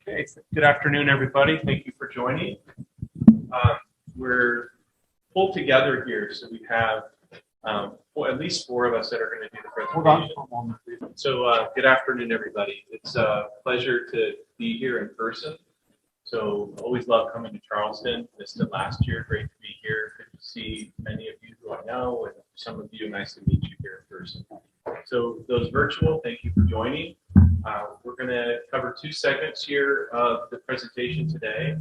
Okay, good afternoon, everybody. Thank you for joining. We're pulled together here, so we have at least four of us that are going to do the presentation. Hold on for a moment, please. So good afternoon, everybody. It's a pleasure to be here in person. So always love coming to Charleston. Missed it last year. Great to be here. Good to see many of you who I know, and some of you, nice to meet you here in person. So those virtual, thank you for joining. We're going to cover two segments here of the presentation today.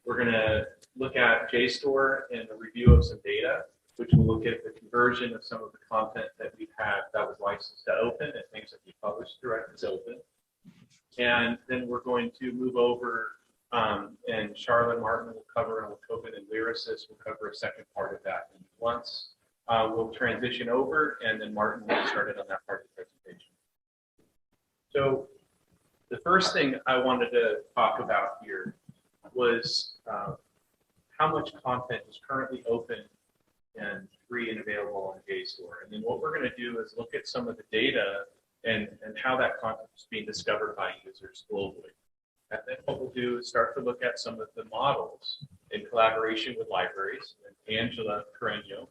We're going to look at Jstor and a review of some data, which will look at the conversion of some of the content that we've had that was licensed to open and things that we published direct as open. And then we're going to move over, and Sharla and Martin will cover on COPIM and LYRASIS. We'll cover a second part of that. And once we'll transition over, and then Martin will get started on that part of the presentation. So the first thing I wanted to talk about here was how much content is currently open and free and available on Jstor. And then what we're going to do is look at some of the data and how that content is being discovered by users globally. And then what we'll do is start to look at some of the models in collaboration with libraries. And Angela Carreño,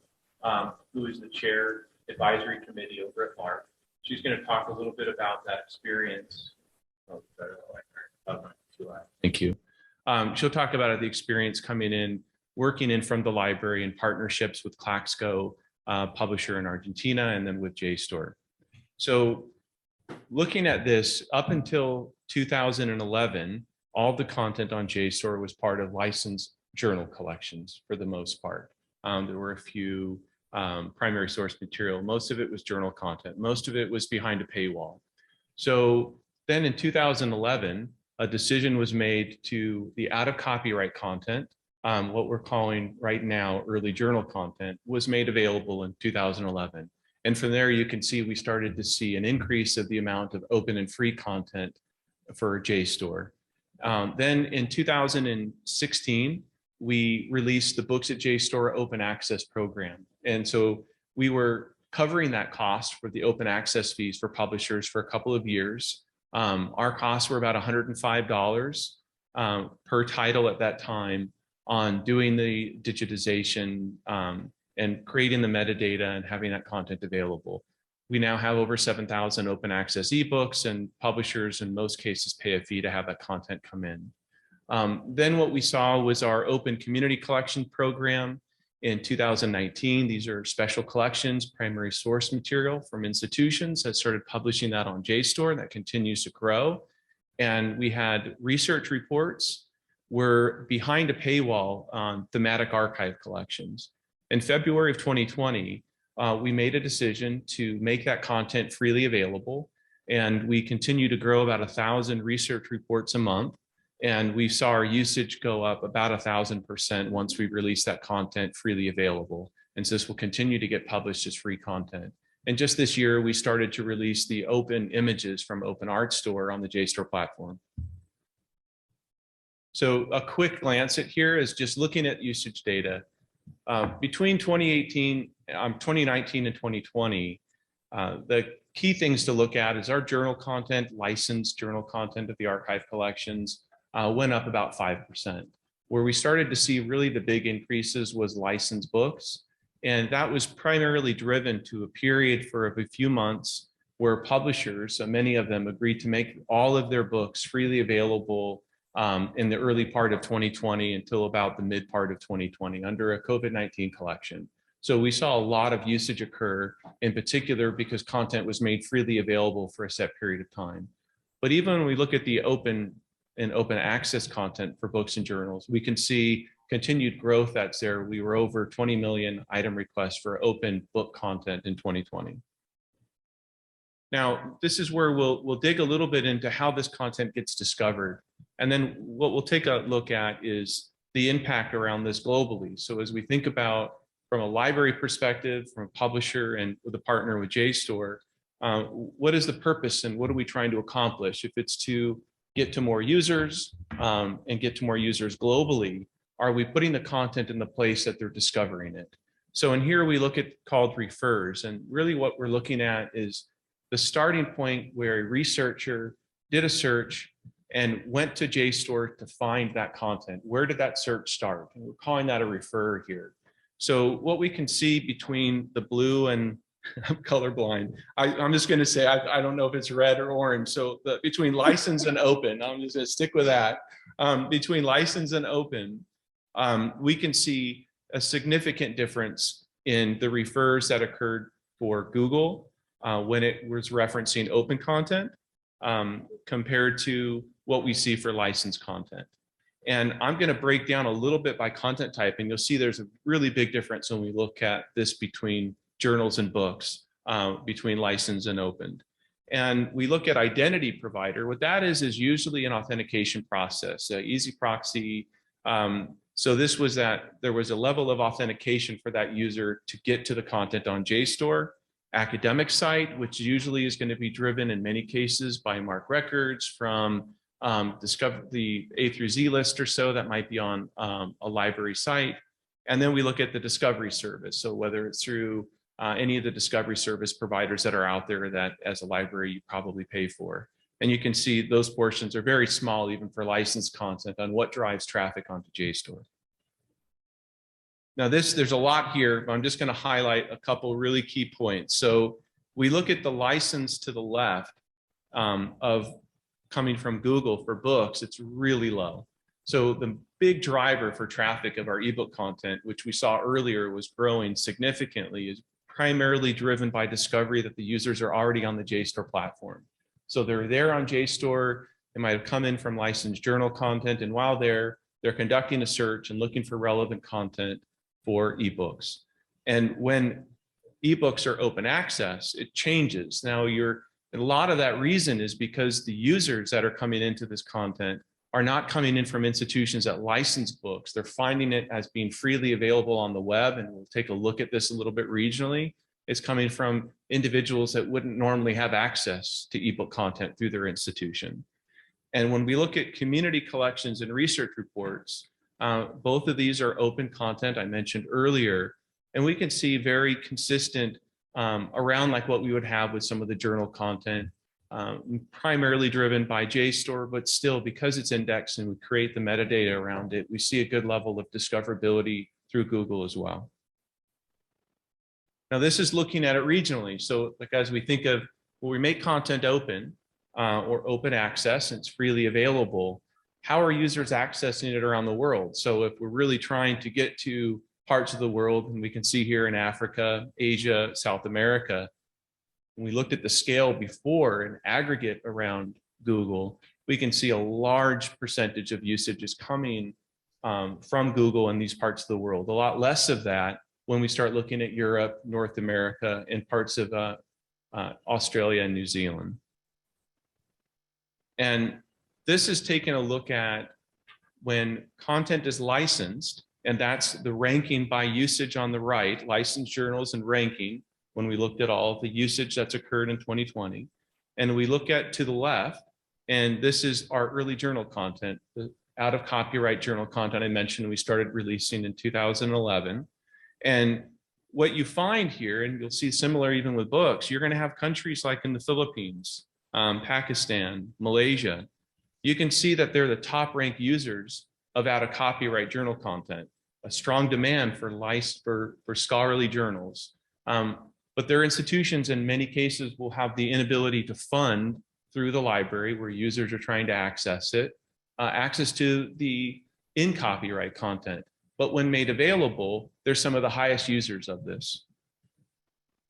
who is the chair advisory committee over at LARC, she's going to talk a little bit about that experience. Thank you. She'll talk about the experience coming in, working in from the library in partnerships with Claxco, publisher in Argentina, and then with Jstor. So looking at this, up until 2011, all the content on Jstor was part of licensed journal collections for the most part. There were a few primary source material. Most of it was journal content. Most of it was behind a paywall. So then in 2011, a decision was made to the out of copyright content, what we're calling right now early journal content, was made available in 2011. And from there, you can see we started to see an increase of the amount of open and free content for Jstor. Then in 2016, we released the Books at Jstor Open Access program. And so we were covering that cost for the open access fees for publishers for a couple of years. Our costs were about $105 per title at that time on doing the digitization and creating the metadata and having that content available. We now have over 7,000 open access ebooks, and publishers in most cases pay a fee to have that content come in. Then what we saw was our open community collection program in 2019. These are special collections, primary source material from institutions that started publishing that on Jstor. That continues to grow. And we had research reports were behind a paywall on thematic archive collections. In February of 2020, we made a decision to make that content freely available. And we continue to grow about 1,000 research reports a month. And we saw our usage go up about 1,000% once we released that content freely available. And so this will continue to get published as free content. And just this year, we started to release the open images from Open Art Store on the Jstor platform. So a quick glance at here is just looking at usage data. Between 2019 and 2020, the key things to look at is our journal content, licensed journal content of the archive collections, went up about 5%. Where we started to see really the big increases was licensed books. And that was primarily driven to a period for a few months where publishers, many of them, agreed to make all of their books freely available in the early part of 2020 until about the mid part of 2020 under a COVID-19 collection. So we saw a lot of usage occur, in particular because content was made freely available for a set period of time. But even when we look at the open and open access content for books and journals, we can see continued growth that's there. We were over 20 million item requests for open book content in 2020. Now, this is where we'll dig a little bit into how this content gets discovered. And then what we'll take a look at is the impact around this globally. So as we think about from a library perspective, from a publisher and with a partner with Jstor, what is the purpose and what are we trying to accomplish? If it's to get to more users and get to more users globally, are we putting the content in the place that they're discovering it? So in here we look at called refers, and really what we're looking at is the starting point where a researcher did a search and went to Jstor to find that content. Where did that search start? And we're calling that a refer here. So what we can see between the blue and I'm colorblind. I'm just going to say, I don't know if it's red or orange. So between license and open, I'm just going to stick with that. Between license and open, we can see a significant difference in the refers that occurred for Google when it was referencing open content compared to what we see for licensed content. And I'm going to break down a little bit by content type, and you'll see there's a really big difference when we look at this between journals and books, between licensed and opened. And we look at identity provider. What that is usually an authentication process, easy proxy. So this was that there was a level of authentication for that user to get to the content on Jstor. Academic site, which usually is going to be driven in many cases by MARC records from discover the A through Z list or so that might be on a library site. And then we look at the discovery service. So whether it's through any of the discovery service providers that are out there that as a library you probably pay for. And you can see those portions are very small even for licensed content on what drives traffic onto Jstor. Now there's a lot here, but I'm just going to highlight a couple really key points. So we look at the license to the left of coming from Google for books, it's really low. So the big driver for traffic of our ebook content, which we saw earlier was growing significantly, is primarily driven by discovery that the users are already on the Jstor platform. So they're there on Jstor, they might have come in from licensed journal content, and while they're conducting a search and looking for relevant content for ebooks. And when ebooks are open access, it changes. Now a lot of that reason is because the users that are coming into this content are not coming in from institutions that license books. They're finding it as being freely available on the web, and we'll take a look at this a little bit regionally. It's coming from individuals that wouldn't normally have access to ebook content through their institution. And when we look at community collections and research reports, both of these are open content I mentioned earlier, and we can see very consistent around like what we would have with some of the journal content, primarily driven by Jstor, but still because it's indexed and we create the metadata around it, we see a good level of discoverability through Google as well. Now this is looking at it regionally. So like as we think of when we make content open or open access and it's freely available, how are users accessing it around the world? So if we're really trying to get to parts of the world, and we can see here in Africa, Asia, South America, when we looked at the scale before and aggregate around Google, we can see a large percentage of usage is coming from Google in these parts of the world. A lot less of that when we start looking at Europe, North America, and parts of Australia and New Zealand. And this is taking a look at when content is licensed, and that's the ranking by usage on the right, licensed journals and ranking, when we looked at all of the usage that's occurred in 2020. And we look at to the left, and this is our early journal content, the out of copyright journal content I mentioned we started releasing in 2011. And what you find here, and you'll see similar even with books, you're going to have countries like in the Philippines, Pakistan, Malaysia. You can see that they're the top ranked users of out of copyright journal content, a strong demand for scholarly journals. But their institutions in many cases will have the inability to fund through the library where users are trying to access it, access to the in copyright content. But when made available, they're some of the highest users of this.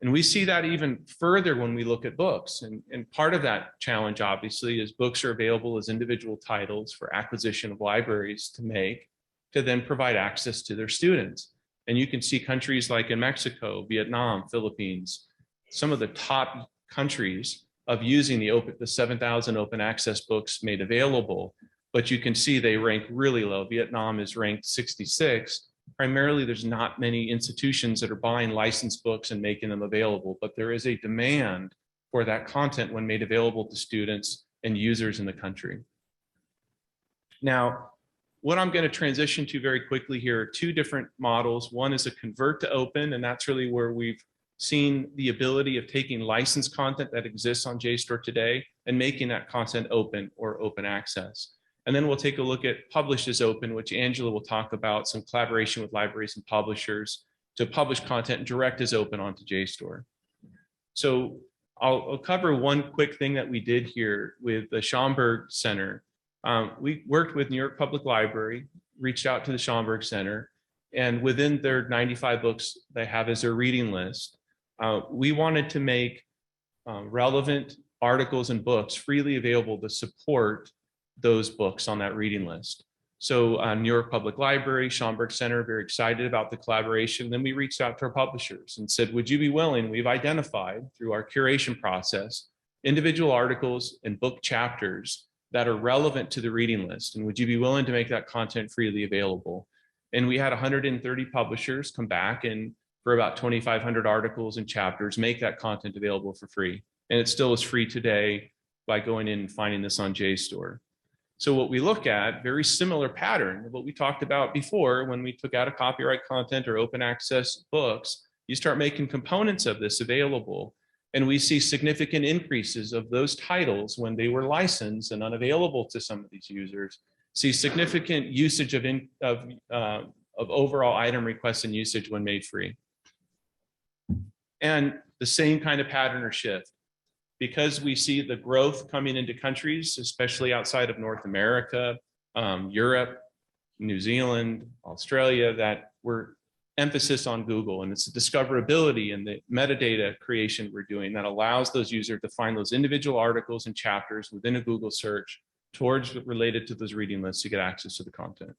And we see that even further when we look at books. And part of that challenge, obviously, is books are available as individual titles for acquisition of libraries to make, to then provide access to their students. And you can see countries like in Mexico, Vietnam, Philippines, some of the top countries of using the 7,000 open access books made available. But you can see they rank really low. Vietnam is ranked 66. Primarily, there's not many institutions that are buying licensed books and making them available, but there is a demand for that content when made available to students and users in the country. Now, what I'm going to transition to very quickly here are two different models. One is a convert to open, and that's really where we've seen the ability of taking licensed content that exists on Jstor today and making that content open or open access. And then we'll take a look at published as open, which Angela will talk about, some collaboration with libraries and publishers to publish content direct as open onto Jstor. So I'll cover one quick thing that we did here with the Schomburg Center. We worked with New York Public Library, reached out to the Schomburg Center, and within their 95 books they have as their reading list, we wanted to make relevant articles and books freely available to support those books on that reading list. So New York Public Library, Schomburg Center, very excited about the collaboration. Then we reached out to our publishers and said, would you be willing? We've identified through our curation process, individual articles and book chapters that are relevant to the reading list. And would you be willing to make that content freely available? And we had 130 publishers come back and for about 2,500 articles and chapters, make that content available for free. And it still is free today by going in and finding this on Jstor. So what we look at, very similar pattern of what we talked about before when we took out a copyright content or open access books, you start making components of this available. And we see significant increases of those titles when they were licensed and unavailable to some of these users, see significant usage of overall item requests and usage when made free. And the same kind of pattern or shift. Because we see the growth coming into countries, especially outside of North America, Europe, New Zealand, Australia, that we're emphasis on Google, and it's the discoverability and the metadata creation we're doing that allows those users to find those individual articles and chapters within a Google search towards related to those reading lists to get access to the content.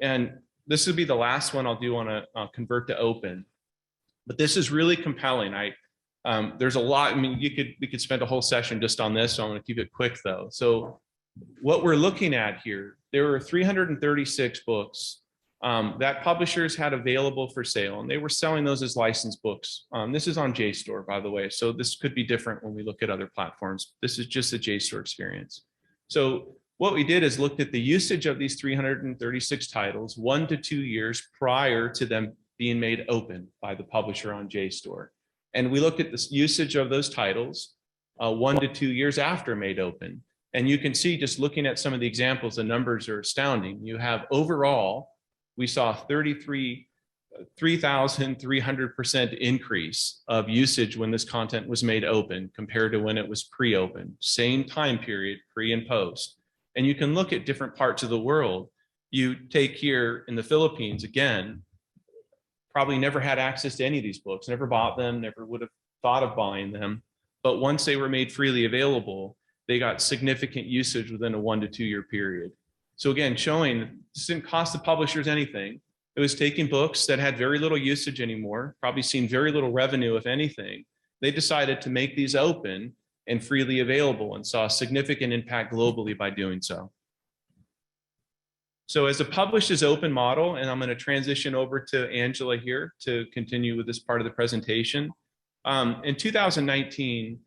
And this would be the last one I'll do on a convert to open, but this is really compelling. There's a lot. I mean, we could spend a whole session just on this, so I'm going to keep it quick though. So what we're looking at here, there were 336 books that publishers had available for sale, and they were selling those as licensed books. This is on Jstor, by the way, so this could be different when we look at other platforms. This is just a Jstor experience. So what we did is looked at the usage of these 336 titles 1 to 2 years prior to them being made open by the publisher on Jstor. And we looked at the usage of those titles 1 to 2 years after made open. And you can see, just looking at some of the examples, the numbers are astounding. You have overall, we saw 3,300% increase of usage when this content was made open compared to when it was pre-open. Same time period, pre and post. And you can look at different parts of the world. You take here in the Philippines, again, probably never had access to any of these books, never bought them, never would have thought of buying them. But once they were made freely available, they got significant usage within a 1 to 2 year period. So again, showing this didn't cost the publishers anything. It was taking books that had very little usage anymore, probably seen very little revenue, if anything. They decided to make these open and freely available and saw a significant impact globally by doing so. So as a published as open model, and I'm going to transition over to Angela here to continue with this part of the presentation. In 2019,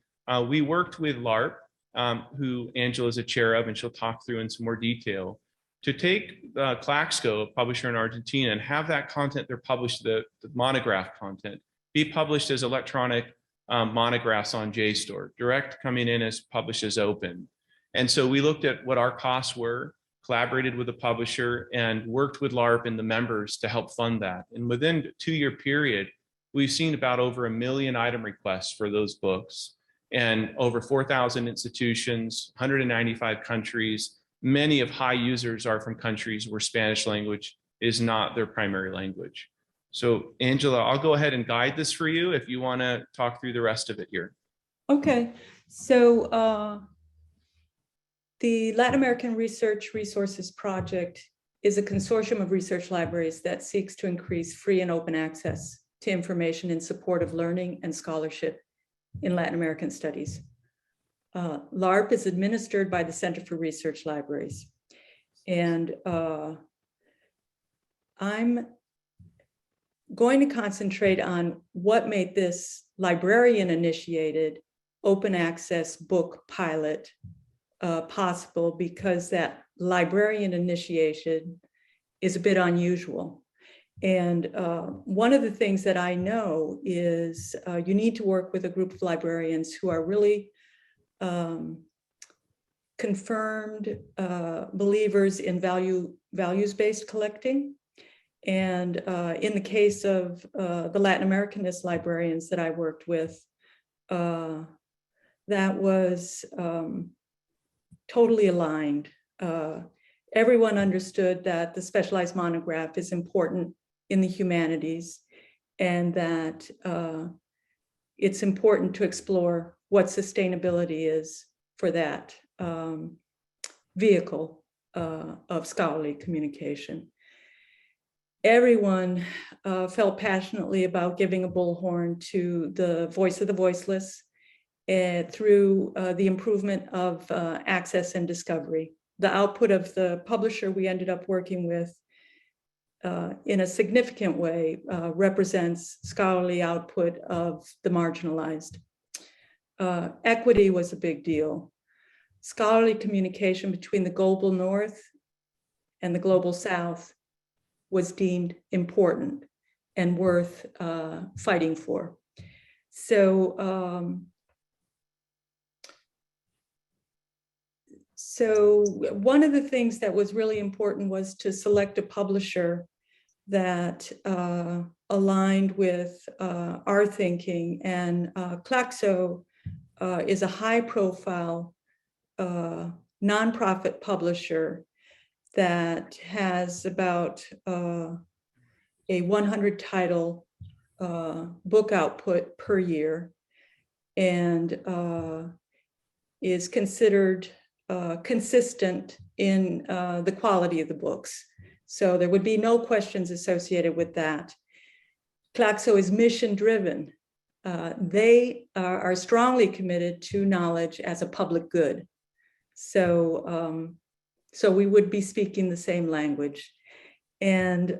we worked with LARP, who Angela is a chair of, and she'll talk through in some more detail, to take Claxco, a publisher in Argentina, and have that content they're published, the monograph content, be published as electronic monographs on Jstor, direct coming in as published as open. And so we looked at what our costs were, collaborated with the publisher, and worked with LARP and the members to help fund that. And within a 2 year period, we've seen about over 1 million item requests for those books, and over 4,000 institutions, 195 countries. Many of high users are from countries where Spanish language is not their primary language. So Angela, I'll go ahead and guide this for you if you want to talk through the rest of it here. Okay, so the Latin American Research Resources Project is a consortium of research libraries that seeks to increase free and open access to information in support of learning and scholarship in Latin American studies. LARP is administered by the Center for Research Libraries. And I'm going to concentrate on what made this librarian-initiated open access book pilot possible, because that librarian initiation is a bit unusual. And one of the things that I know is you need to work with a group of librarians who are really confirmed believers in values-based collecting. And in the case of the Latin Americanist librarians that I worked with, that was totally aligned. Everyone understood that the specialized monograph is important in the humanities, and that it's important to explore what sustainability is for that vehicle of scholarly communication. Everyone felt passionately about giving a bullhorn to the voice of the voiceless through the improvement of access and discovery. The output of the publisher we ended up working with in a significant way represents scholarly output of the marginalized. Equity was a big deal. Scholarly communication between the global North and the global South was deemed important and worth fighting for. So, so one of the things that was really important was to select a publisher that aligned with our thinking. And Claxo is a high-profile nonprofit publisher that has about a 100 title book output per year, and is considered consistent in the quality of the books. So there would be no questions associated with that. Claxo is mission driven. They are strongly committed to knowledge as a public good. So, so we would be speaking the same language. And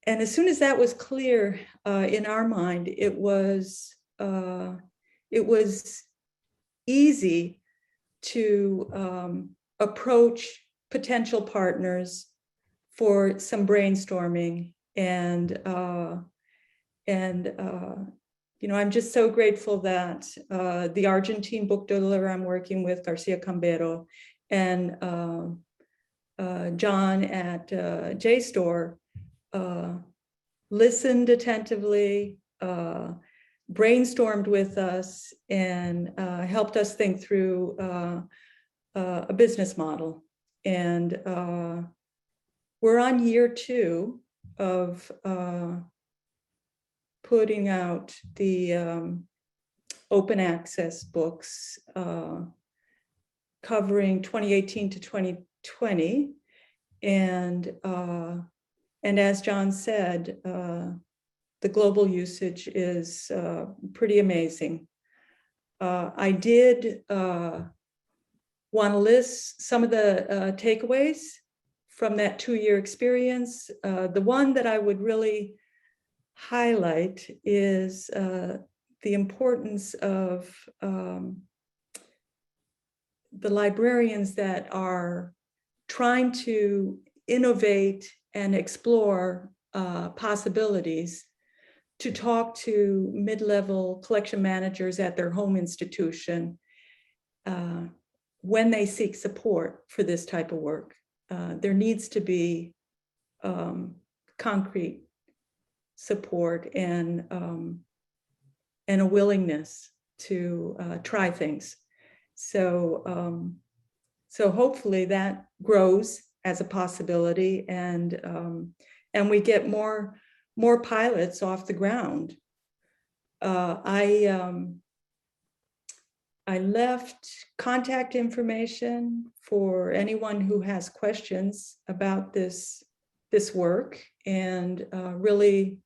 as soon as that was clear in our mind, it was easy to approach potential partners for some brainstorming. And you know, I'm just so grateful that the Argentine book dealer I'm working with, Garcia Cambero, and John at Jstor listened attentively, brainstormed with us, and helped us think through a business model. And we're on year 2 of putting out the open access books covering 2018 to 2020. And as John said, the global usage is pretty amazing. I did want to list some of the takeaways from that 2-year experience. The one that I would really highlight is the importance of the librarians that are trying to innovate and explore possibilities to talk to mid-level collection managers at their home institution when they seek support for this type of work. There needs to be concrete support and a willingness to try things. So, so hopefully that grows as a possibility, and we get more pilots off the ground. I left contact information for anyone who has questions about this work, and really,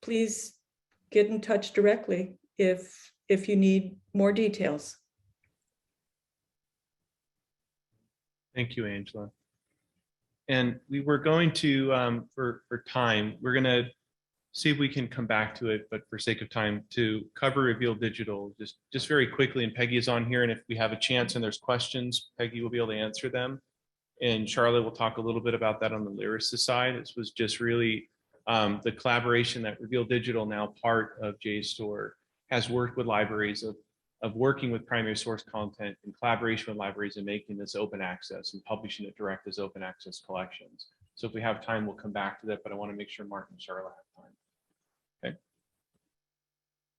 please get in touch directly if you need more details. Thank you, Angela. And we were going to, for time, we're going to see if we can come back to it, but for sake of time, to cover Reveal Digital just very quickly. And Peggy is on here, and if we have a chance and there's questions, Peggy will be able to answer them. And Sharla will talk a little bit about that on the LYRASIS side. This was just really the collaboration that Reveal Digital, now part of Jstor, has worked with libraries of of working with primary source content in collaboration with libraries and making this open access and publishing it direct as open access collections. So if we have time, we'll come back to that, but I want to make sure Mark and Sharla have time. Okay.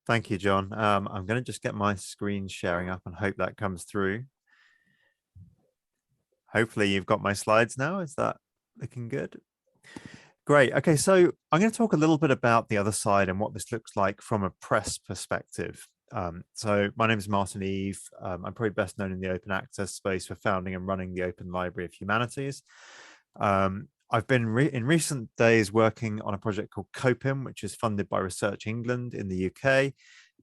Thank you, John. I'm going to just get my screen sharing up and hope that comes through. Hopefully you've got my slides now. Is that looking good? Great. Okay, so I'm going to talk a little bit about the other side and what this looks like from a press perspective. So my name is Martin Eve. I'm probably best known in the open access space for founding and running the Open Library of Humanities. I've been in recent days working on a project called COPIM, which is funded by Research England in the UK.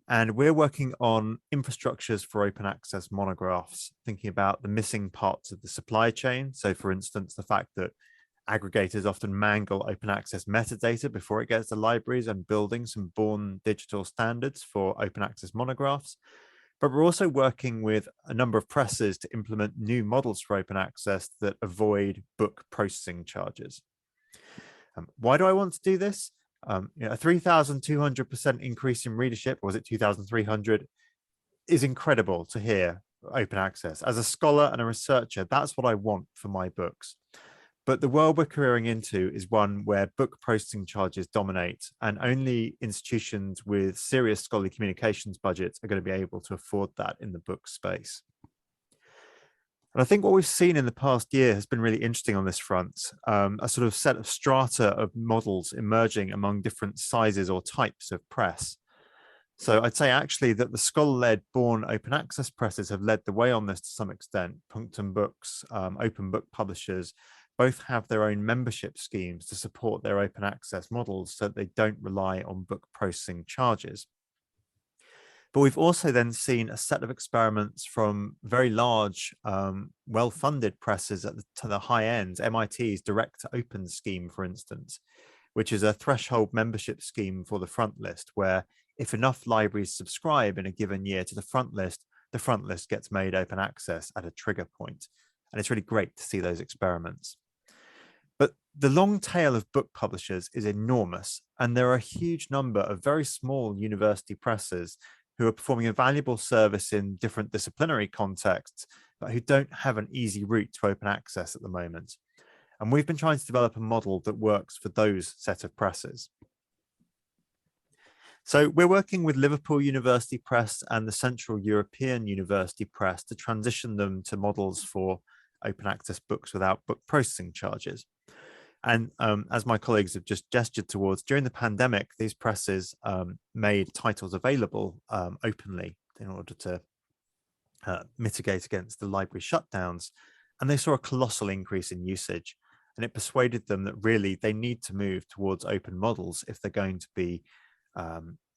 And we're working on infrastructures for open access monographs, thinking about the missing parts of the supply chain. So for instance, the fact that aggregators often mangle open access metadata before it gets to libraries, and building some born digital standards for open access monographs. But we're also working with a number of presses to implement new models for open access that avoid book processing charges. Why do I want to do this? A 3,200% increase in readership, or was it 2,300, is incredible to hear open access. As a scholar and a researcher, that's what I want for my books. But the world we're careering into is one where book processing charges dominate, and only institutions with serious scholarly communications budgets are going to be able to afford that in the book space. And I think what we've seen in the past year has been really interesting on this front, a sort of set of strata of models emerging among different sizes or types of press. So I'd say actually that the scholar-led born open access presses have led the way on this to some extent. Punctum Books, open book publishers, both have their own membership schemes to support their open access models so that they don't rely on book processing charges. But we've also then seen a set of experiments from very large, well-funded presses to the high end, MIT's Direct to Open scheme, for instance, which is a threshold membership scheme for the front list, where if enough libraries subscribe in a given year to the front list gets made open access at a trigger point. And it's really great to see those experiments. But the long tail of book publishers is enormous, and there are a huge number of very small university presses who are performing a valuable service in different disciplinary contexts, but who don't have an easy route to open access at the moment. And we've been trying to develop a model that works for those set of presses. So we're working with Liverpool University Press and the Central European University Press to transition them to models for open access books without book processing charges. And as my colleagues have just gestured towards, during the pandemic, these presses made titles available openly in order to mitigate against the library shutdowns. And they saw a colossal increase in usage. And it persuaded them that really they need to move towards open models if they're going to be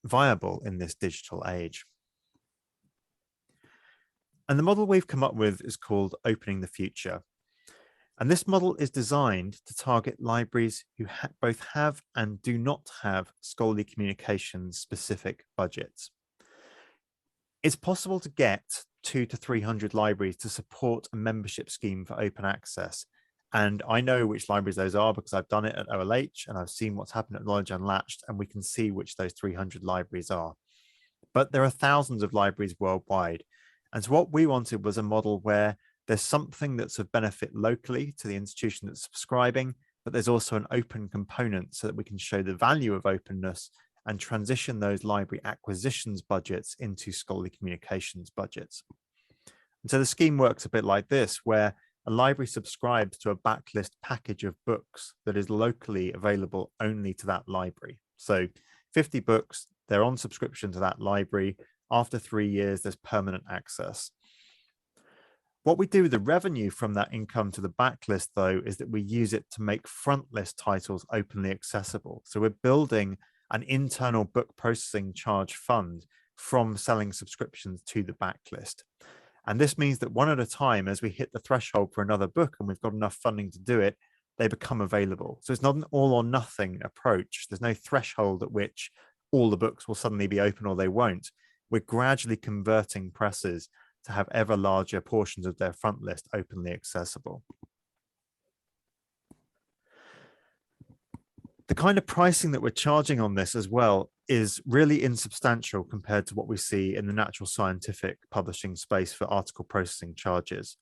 viable in this digital age. And the model we've come up with is called Opening the Future. And this model is designed to target libraries who both have and do not have scholarly communications specific budgets. It's possible to get 200 to 300 libraries to support a membership scheme for open access. And I know which libraries those are because I've done it at OLH and I've seen what's happened at Knowledge Unlatched, and we can see which those 300 libraries are. But there are thousands of libraries worldwide. And so what we wanted was a model where there's something that's of benefit locally to the institution that's subscribing, but there's also an open component so that we can show the value of openness and transition those library acquisitions budgets into scholarly communications budgets. And so the scheme works a bit like this, where a library subscribes to a backlist package of books that is locally available only to that library. So 50 books, they're on subscription to that library. After 3 years, there's permanent access. What we do with the revenue from that income to the backlist, though, is that we use it to make front list titles openly accessible. So we're building an internal book processing charge fund from selling subscriptions to the backlist. And this means that one at a time, as we hit the threshold for another book and we've got enough funding to do it, they become available. So it's not an all or nothing approach. There's no threshold at which all the books will suddenly be open or they won't. We're gradually converting presses to have ever larger portions of their front list openly accessible. The kind of pricing that we're charging on this as well is really insubstantial compared to what we see in the natural scientific publishing space for article processing charges.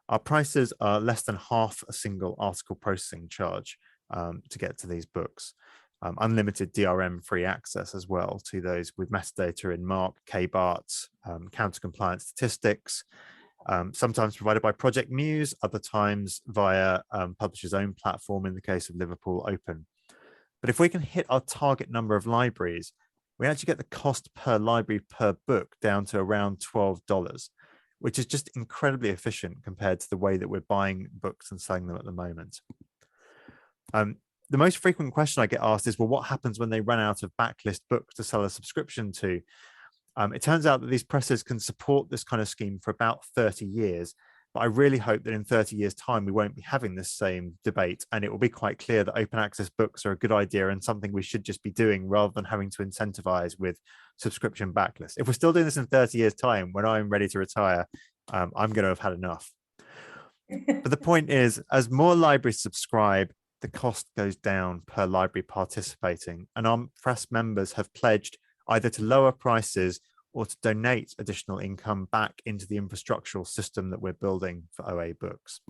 Our prices are less than half a single article processing charge to get to these books. Unlimited DRM-free access as well to those with metadata in MARC, KBART, counter-compliance statistics, sometimes provided by Project Muse, other times via publisher's own platform in the case of Liverpool Open. But if we can hit our target number of libraries, we actually get the cost per library per book down to around $12, which is just incredibly efficient compared to the way that we're buying books and selling them at the moment. The most frequent question I get asked is, well, what happens when they run out of backlist books to sell a subscription to? It turns out that these presses can support this kind of scheme for about 30 years. But I really hope that in 30 years' time, we won't be having this same debate, and it will be quite clear that open access books are a good idea and something we should just be doing rather than having to incentivize with subscription backlists. If we're still doing this in 30 years' time, when I'm ready to retire, I'm going to have had enough. But the point is, as more libraries subscribe, the cost goes down per library participating, and our press members have pledged either to lower prices or to donate additional income back into the infrastructural system that we're building for OA books.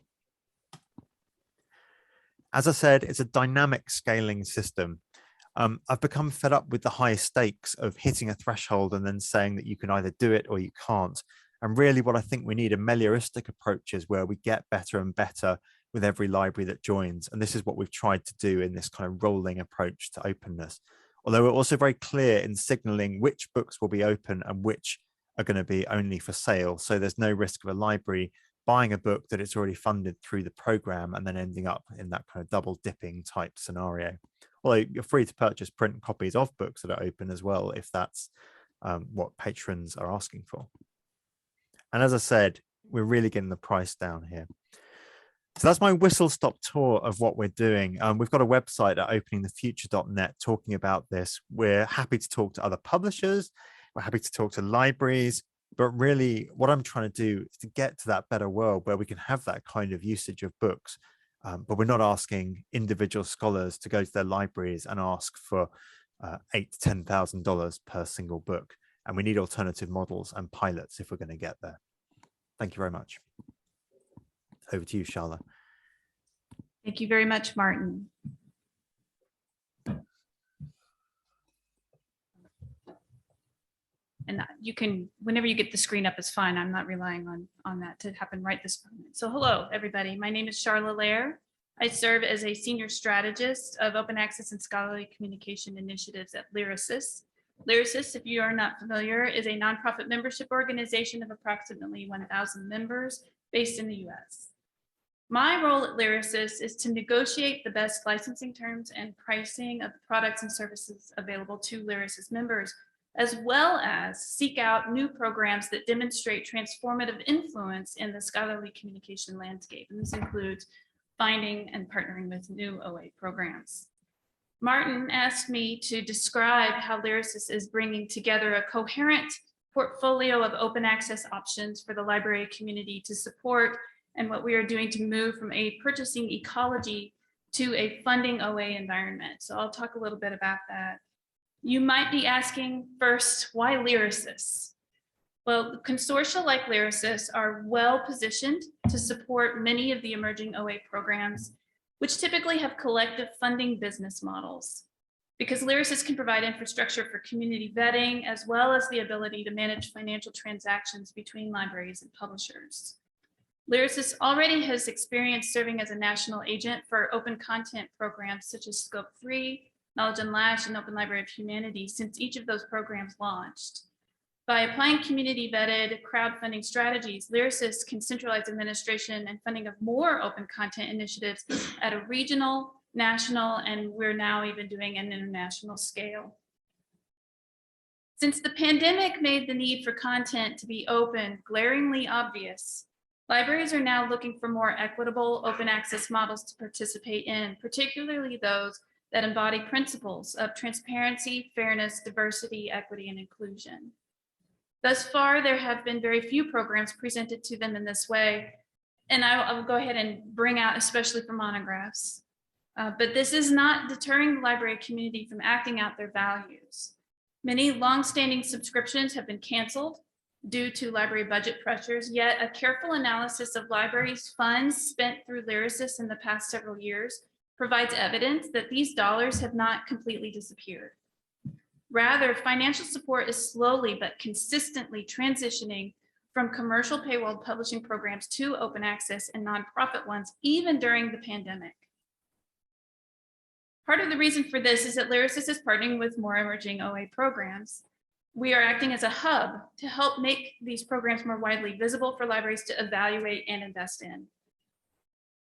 As I said, it's a dynamic scaling system. I've become fed up with the high stakes of hitting a threshold and then saying that you can either do it or you can't. And really what I think we need are melioristic approaches where we get better and better with every library that joins. And this is what we've tried to do in this kind of rolling approach to openness. Although we're also very clear in signaling which books will be open and which are going to be only for sale. So there's no risk of a library buying a book that it's already funded through the program and then ending up in that kind of double dipping type scenario. Although you're free to purchase print copies of books that are open as well, if that's what patrons are asking for. And as I said, we're really getting the price down here. So that's my whistle-stop tour of what we're doing. We've got a website at openingthefuture.net talking about this. We're happy to talk to other publishers. We're happy to talk to libraries. But really, what I'm trying to do is to get to that better world where we can have that kind of usage of books. But we're not asking individual scholars to go to their libraries and ask for $8,000 to $10,000 per single book. And we need alternative models and pilots if we're going to get there. Thank you very much. Over to you, Sharla. Thank you very much, Martin. And you can, whenever you get the screen up, is fine. I'm not relying on that to happen right this moment. So hello, everybody. My name is Sharla Lair. I serve as a senior strategist of open access and scholarly communication initiatives at LYRASIS. LYRASIS, if you are not familiar, is a nonprofit membership organization of approximately 1,000 members based in the US. My role at LYRASIS is to negotiate the best licensing terms and pricing of the products and services available to LYRASIS members, as well as seek out new programs that demonstrate transformative influence in the scholarly communication landscape. And this includes finding and partnering with new OA programs. Martin asked me to describe how LYRASIS is bringing together a coherent portfolio of open access options for the library community to support and what we are doing to move from a purchasing ecology to a funding OA environment. So I'll talk a little bit about that. You might be asking first, why LYRASIS? Well, consortia like LYRASIS are well positioned to support many of the emerging OA programs, which typically have collective funding business models, because LYRASIS can provide infrastructure for community vetting, as well as the ability to manage financial transactions between libraries and publishers. LYRASIS already has experience serving as a national agent for open content programs such as Scope 3, Knowledge Unlatched, and Open Library of Humanities since each of those programs launched. By applying community vetted crowdfunding strategies, LYRASIS can centralize administration and funding of more open content initiatives at a regional, national, and we're now even doing an international scale. Since the pandemic made the need for content to be open glaringly obvious, libraries are now looking for more equitable open access models to participate in, particularly those that embody principles of transparency, fairness, diversity, equity, and inclusion. Thus far, there have been very few programs presented to them in this way, and I will go ahead and bring out, especially for monographs. But this is not deterring the library community from acting out their values. Many longstanding subscriptions have been canceled due to library budget pressures, yet a careful analysis of libraries' funds spent through LYRASIS in the past several years provides evidence that these dollars have not completely disappeared. Rather, financial support is slowly but consistently transitioning from commercial paywall publishing programs to open access and nonprofit ones, even during the pandemic. Part of the reason for this is that LYRASIS is partnering with more emerging OA programs. We are acting as a hub to help make these programs more widely visible for libraries to evaluate and invest in.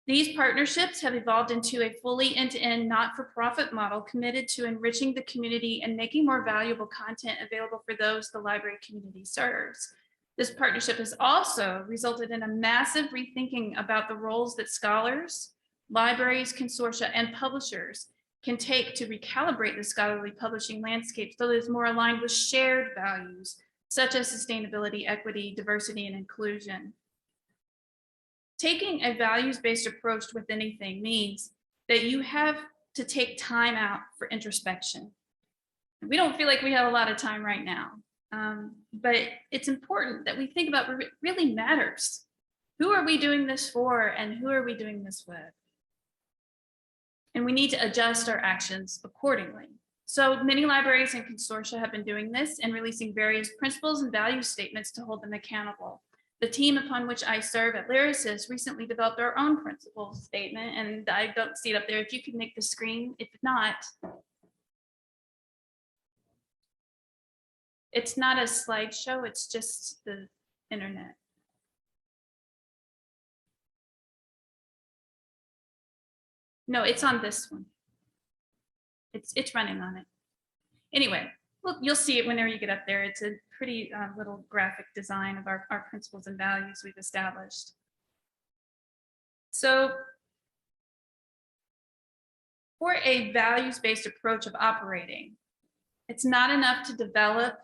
These partnerships have evolved into a fully end-to-end not-for-profit model committed to enriching the community and making more valuable content available for those the library community serves. This partnership has also resulted in a massive rethinking about the roles that scholars, libraries, consortia, and publishers can take to recalibrate the scholarly publishing landscape so that it's more aligned with shared values, such as sustainability, equity, diversity, and inclusion. Taking a values-based approach with anything means that you have to take time out for introspection. We don't feel like we have a lot of time right now, but it's important that we think about what really matters. Who are we doing this for, and who are we doing this with? And we need to adjust our actions accordingly. So many libraries and consortia have been doing this and releasing various principles and value statements to hold them accountable. The team upon which I serve at LYRASIS recently developed our own principle statement, and I don't see it up there. If you could make the screen, if not, it's not a slideshow, it's just the internet. No, it's on this one. It's running on it. Anyway, well, you'll see it whenever you get up there. It's a pretty little graphic design of our principles and values we've established. So for a values-based approach of operating, it's not enough to develop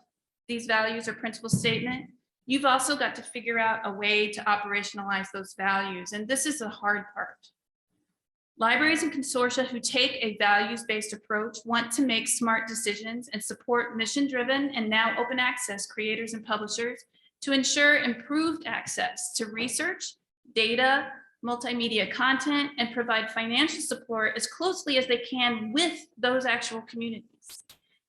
these values or principle statement. You've also got to figure out a way to operationalize those values. And this is the hard part. Libraries and consortia who take a values-based approach want to make smart decisions and support mission-driven and now open access creators and publishers to ensure improved access to research, data, multimedia content, and provide financial support as closely as they can with those actual communities.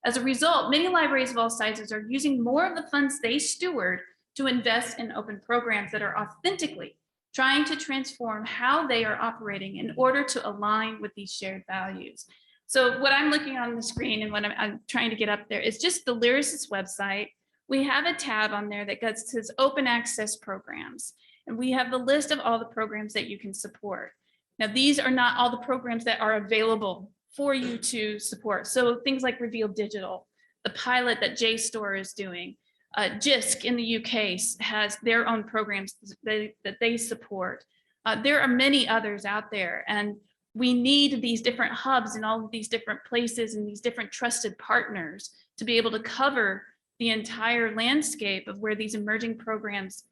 As a result, many libraries of all sizes are using more of the funds they steward to invest in open programs that are authentically trying to transform how they are operating in order to align with these shared values. So what I'm looking on the screen and what I'm trying to get up there is just the LYRASIS website. We have a tab on there that says open access programs. And we have the list of all the programs that you can support. Now, these are not all the programs that are available for you to support. So things like Reveal Digital, the pilot that Jstor is doing, JISC in the UK has their own programs that they support. There are many others out there, and we need these different hubs in all of these different places and these different trusted partners to be able to cover the entire landscape of where these emerging programs,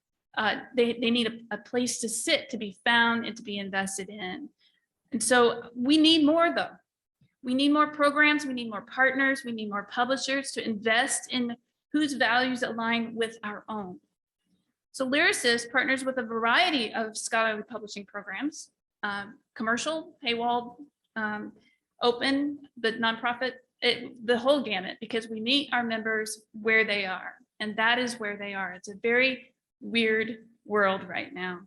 they need a place to sit, to be found, and to be invested in. And so we need more, though. We need more programs, we need more partners, we need more publishers to invest in whose values align with our own. So LYRASIS partners with a variety of scholarly publishing programs, commercial, paywall, open, but nonprofit, the whole gamut, because we meet our members where they are, and that is where they are. It's a very weird world right now.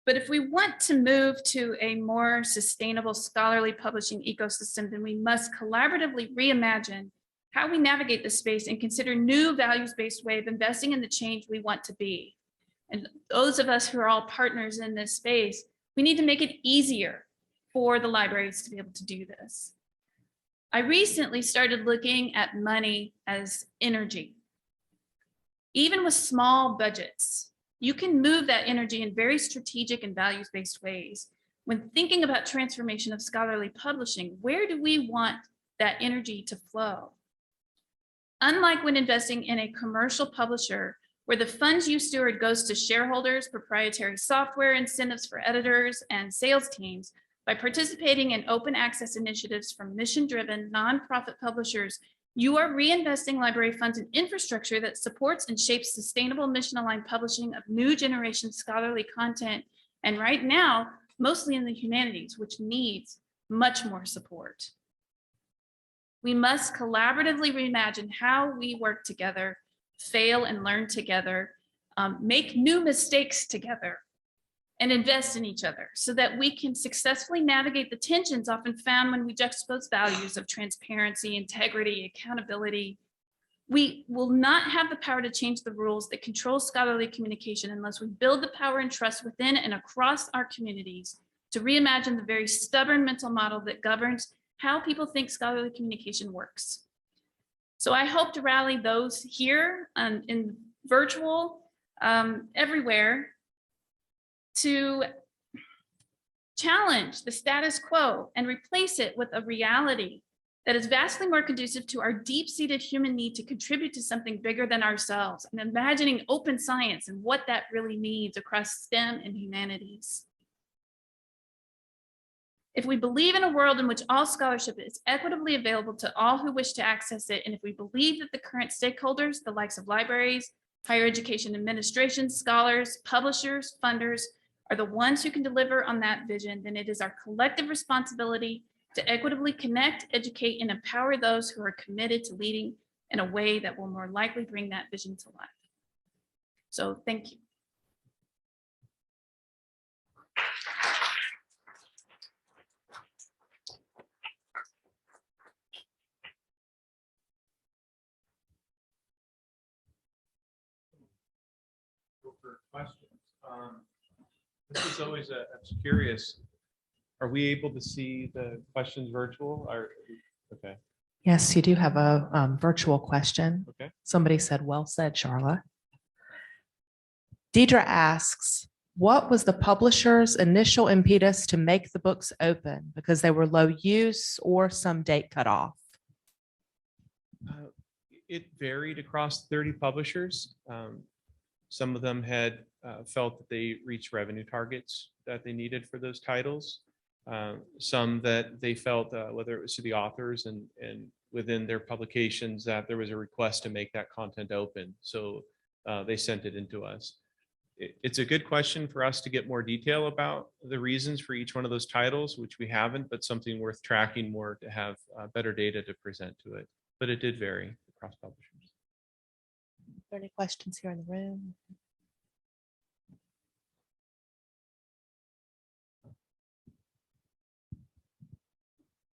But if we want to move to a more sustainable scholarly publishing ecosystem, then we must collaboratively reimagine how we navigate this space and consider new values-based way of investing in the change we want to be. And those of us who are all partners in this space, we need to make it easier for the libraries to be able to do this. I recently started looking at money as energy. Even with small budgets, you can move that energy in very strategic and values-based ways. When thinking about transformation of scholarly publishing, where do we want that energy to flow? Unlike when investing in a commercial publisher where the funds you steward goes to shareholders, proprietary software, incentives for editors and sales teams. By participating in open access initiatives from mission-driven nonprofit publishers, you are reinvesting library funds in infrastructure that supports and shapes sustainable mission-aligned publishing of new generation scholarly content. And right now, mostly in the humanities, which needs much more support. We must collaboratively reimagine how we work together, fail and learn together, make new mistakes together, and invest in each other so that we can successfully navigate the tensions often found when we juxtapose values of transparency, integrity, accountability. We will not have the power to change the rules that control scholarly communication unless we build the power and trust within and across our communities to reimagine the very stubborn mental model that governs how people think scholarly communication works. So I hope to rally those here in virtual, everywhere, to challenge the status quo and replace it with a reality that is vastly more conducive to our deep-seated human need to contribute to something bigger than ourselves, and imagining open science and what that really means across STEM and humanities. If we believe in a world in which all scholarship is equitably available to all who wish to access it, and if we believe that the current stakeholders, the likes of libraries, higher education administration, scholars, publishers, funders, are the ones who can deliver on that vision, then it is our collective responsibility to equitably connect, educate, and empower those who are committed to leading in a way that will more likely bring that vision to life. So thank you. For questions. This is always I'm curious. Are we able to see the questions virtual? Okay. Yes, you do have a virtual question. Okay. Somebody said, well said, Sharla. Deidre asks, what was the publisher's initial impetus to make the books open? Because they were low use or some date cut off? It varied across 30 publishers. Some of them had felt that they reached revenue targets that they needed for those titles. Some that they felt, whether it was to the authors and within their publications, that there was a request to make that content open. So they sent it into us. It's a good question for us to get more detail about the reasons for each one of those titles, which we haven't, but something worth tracking more to have better data to present to it. But it did vary across publishers. Are there any questions here in the room?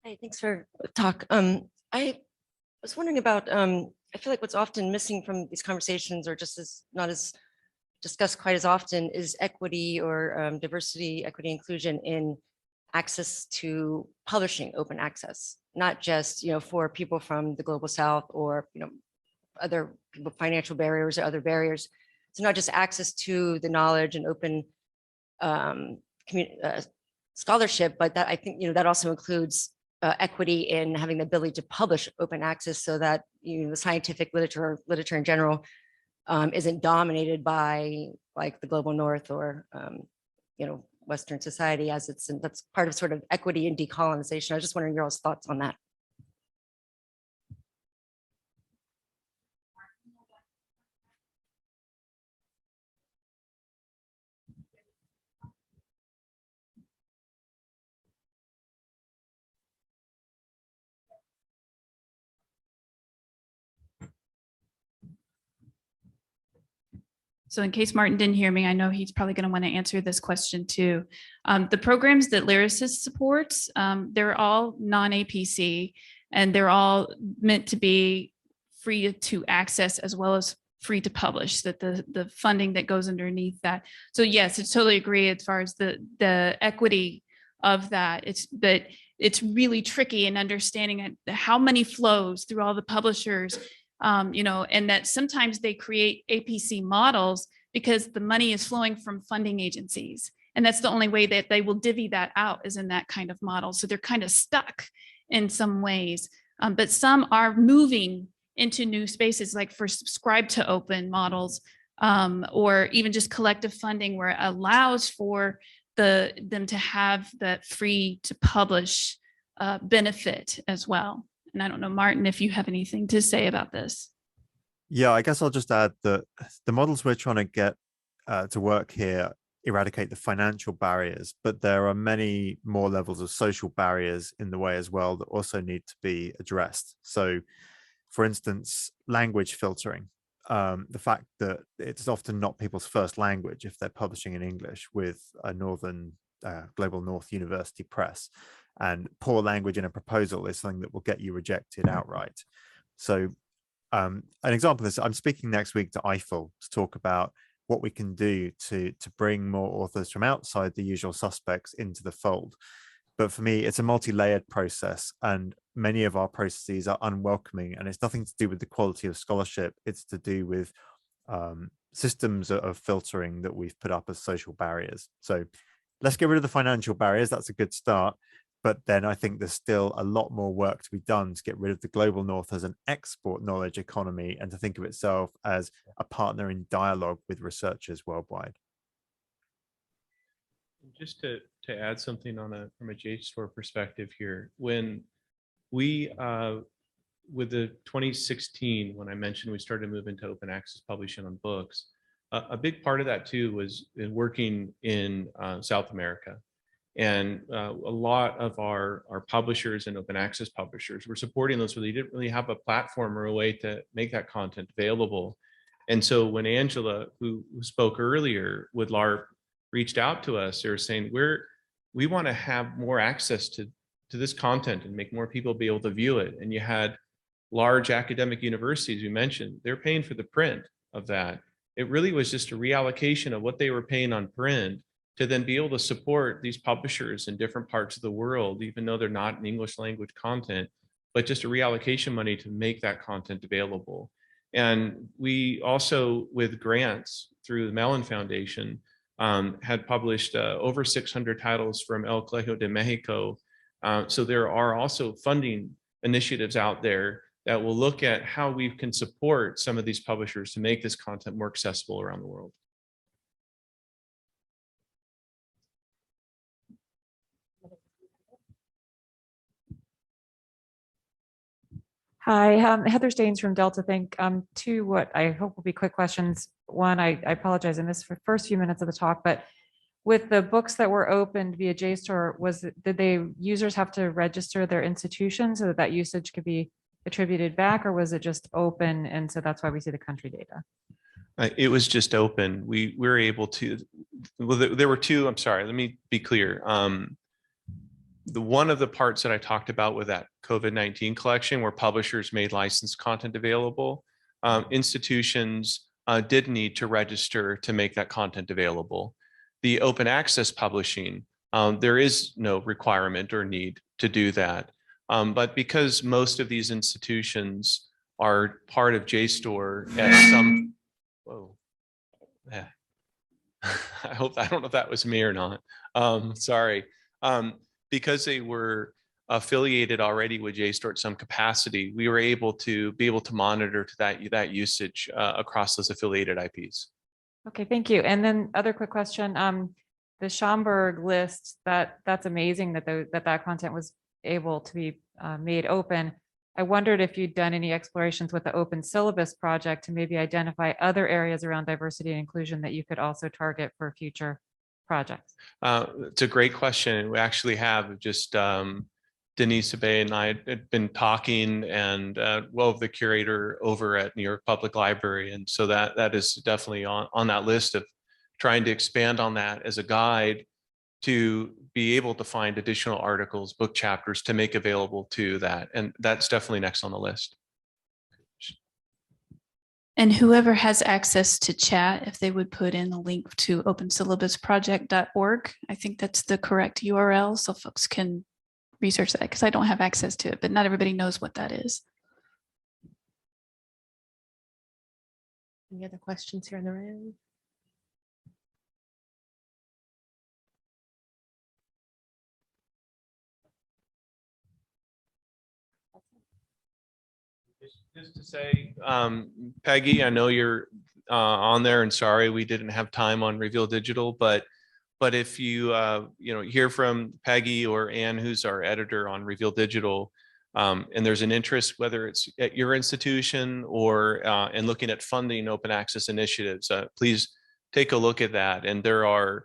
Hey, thanks for the talk. I was wondering about, I feel like what's often missing from these conversations, or just as not as discussed quite as often, is equity or diversity, equity, inclusion in access to publishing, open access, not just, for people from the global South or, other people, financial barriers or other barriers. So not just access to the knowledge and open scholarship, but that I think, that also includes equity in having the ability to publish open access so that, the scientific literature in general isn't dominated by like the global North or, Western society, as that's part of sort of equity and decolonization. I was just wondering your all's thoughts on that. So in case Martin didn't hear me, I know he's probably going to want to answer this question too. The programs that LYRASIS supports, they're all non-APC, and they're all meant to be free to access as well as free to publish, that the funding that goes underneath that. So yes, I totally agree as far as the equity of that. It's really tricky in understanding how many flows through all the publishers, and that sometimes they create APC models because the money is flowing from funding agencies. And that's the only way that they will divvy that out, is in that kind of model. So they're kind of stuck in some ways, but some are moving into new spaces, like for subscribe to open models. or even just collective funding where it allows for them to have that free to publish benefit as well. And I don't know, Martin, if you have anything to say about this. Yeah, I guess I'll just add that the models we're trying to get to work here eradicate the financial barriers, but there are many more levels of social barriers in the way as well that also need to be addressed. So, for instance, language filtering. The fact that it's often not people's first language if they're publishing in English with a Global North University press, and poor language in a proposal is something that will get you rejected outright. So an example is I'm speaking next week to IFL to talk about what we can do to bring more authors from outside the usual suspects into the fold. But for me, it's a multi-layered process, and many of our processes are unwelcoming, and it's nothing to do with the quality of scholarship. It's to do with systems of filtering that we've put up as social barriers. So let's get rid of the financial barriers. That's a good start. But then I think there's still a lot more work to be done to get rid of the global north as an export knowledge economy and to think of itself as a partner in dialogue with researchers worldwide. Just to add something from a Jstor perspective here, when we with the 2016, when I mentioned we started to move into open access publishing on books, a big part of that too was in working in South America. And a lot of our publishers and open access publishers were supporting those where they didn't really have a platform or a way to make that content available. And so when Angela, who spoke earlier with LARP, reached out to us, they were saying, we want to have more access to this content and make more people be able to view it. And you had large academic universities, you mentioned, they're paying for the print of that. It really was just a reallocation of what they were paying on print to then be able to support these publishers in different parts of the world, even though they're not in English language content, but just a reallocation money to make that content available. And we also, with grants through the Mellon Foundation, had published over 600 titles from El Colegio de Mexico. So there are also funding initiatives out there that will look at how we can support some of these publishers to make this content more accessible around the world. Hi, Heather Staines from Delta Think. Two what I hope will be quick questions. One, I apologize, I missed the first few minutes of the talk, but with the books that were opened via Jstor, did users have to register their institution so that usage could be attributed back, or was it just open and so that's why we see the country data? It was just open. We were able to, well, there were two, I'm sorry, let me be clear. One of the parts that I talked about with that COVID-19 collection where publishers made licensed content available, institutions did need to register to make that content available. The open access publishing, there is no requirement or need to do that. But because most of these institutions are part of Jstor at some, whoa, yeah. I don't know if that was me or not. Sorry. Because they were affiliated already with Jstor at some capacity, we were able to monitor to that usage across those affiliated IPs. Okay, thank you. And then other quick question, the Schomburg list, that's amazing that that content was able to be made open. I wondered if you'd done any explorations with the Open Syllabus project to maybe identify other areas around diversity and inclusion that you could also target for future projects. It's a great question. We actually have just Denise Abay and I had been talking, and the curator over at New York Public Library, and so that is definitely on that list of trying to expand on that as a guide to be able to find additional articles, book chapters to make available to that, and that's definitely next on the list. And whoever has access to chat, if they would put in the link to opensyllabusproject.org, I think that's the correct URL, so folks can research that, because I don't have access to it, but not everybody knows what that is. Any other questions here in the room? Just to say, Peggy, I know on there, and sorry we didn't have time on Reveal Digital, but if you hear from Peggy or Ann, who's our editor on Reveal Digital, and there's an interest, whether it's at your institution or in looking at funding open access initiatives, please take a look at that. And there are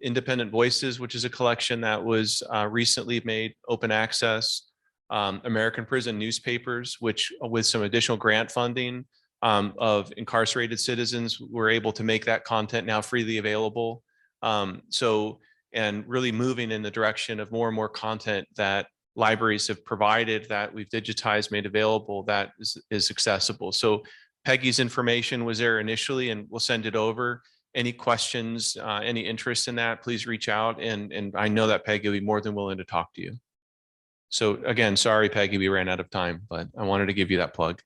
Independent Voices, which is a collection that was recently made open access, American Prison Newspapers, which with some additional grant funding of incarcerated citizens, we're able to make that content now freely available. And really moving in the direction of more and more content that libraries have provided, that we've digitized, made available, that is accessible. So Peggy's information was there initially, and we'll send it over. Any questions, any interest in that, please reach out. And I know that Peggy will be more than willing to talk to you. So again, sorry, Peggy, we ran out of time, but I wanted to give you that plug.